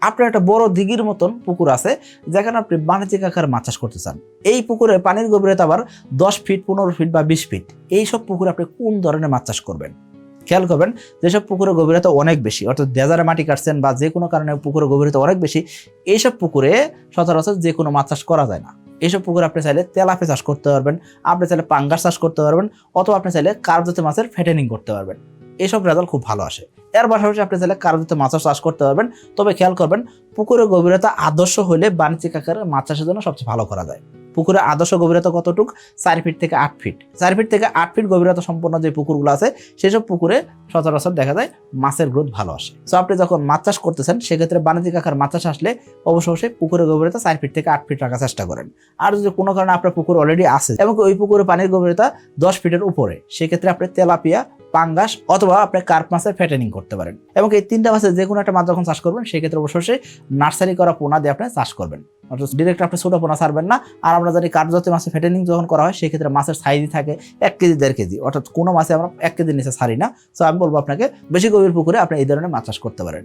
আপনার একটা বড় দিঘির মতন পুকুর আছে, যেখানে আপনি বাণিজ্যিক আকারে মাছ চাষ করতে চান। এই পুকুরে পানির গভীরতা আবার 10 ফিট, 15 ফিট বা 20 ফিট। এইসব পুকুরে আপনি কোন ধরনের মাছ চাষ করবেন? খেয়াল করবেন, যেসব পুকুরের গভীরতা অনেক বেশি, অর্থাৎ ডেজারে মাটি কাটছেন বা যে কোনো কারণে পুকুরের গভীরতা অনেক বেশি, এইসব পুকুরে সচরাচর যে কোনো মাছ চাষ করা যায় না। এইসব পুকুরে আপনি চাইলে তেলাপিয়া চাষ করতে পারবেন, আপনি চাইলে পাঙ্গাস চাষ করতে পারবেন, অথবা আপনি চাইলে কার্প জাতীয় মাছের ফ্যাটেনিং করতে পারবেন। এইসব রেজাল্ট খুব ভালো আসে। এর পাশাপাশি আপনি চাইলে কার্প জাতীয় মাছ চাষ করতে পারবেন। তবে খেয়াল করবেন, পুকুরের গভীরতা আদর্শ হলে বাণিজ্যিক আকারে মাছ চাষের জন্য সবচেয়ে ভালো করা যায়। পুকুরের আদর্শ গভীরতা কতটুকু? 4 ফিট থেকে 8 ফিট। 4 ফিট থেকে 8 ফিট গভীরতা সম্পন্ন যে পুকুরগুলো আছে, সেসব পুকুরে সচরাচর দেখা যায় মাছের গ্রোথ ভালো আসে। সো আপনি যখন মাছ চাষ করতেছেন, সেক্ষেত্রে বাণিজ্যিক আকার মাছ চাষ আসলে অবশ্যই পুকুরের গভীরতা 4 ফিট থেকে 8 ফিট রাখার চেষ্টা করেন। আর যদি কোনো কারণে আপনার পুকুর অলরেডি আছে এবং ওই পুকুরে পানির গভীরতা 10 ফিটের উপরে, সেক্ষেত্রে আপনি তেলাপিয়া, পাঙ্গাস অথবা আপনি কার্প মাছের ফ্যাটেনিং করতে পারেন। এবং এই 3টা মাছের যে কোনো একটা মাছ যখন চাষ করবেন, সেক্ষেত্রে অবশ্যই নার্সারি করা পোনা দিয়ে আপনি চাষ করবেন। অর্থাৎ ডিরেক্ট আপনি ছোট পোনা ছাড়বেন না। আর আমরা জানি কার্প জাতীয় মাছের ফ্যাটেনিং যখন করা হয়, সেক্ষেত্রে মাছের সাইজই থাকে 1 কেজি 1.5 কেজি, অর্থাৎ কোনো মাছে আমরা 1 কেজির নিচে ছাড়ি না। সো আমি বলবো আপনাকে বেশি গভীর পুকুরে আপনি এই ধরনের মাছ চাষ করতে পারেন।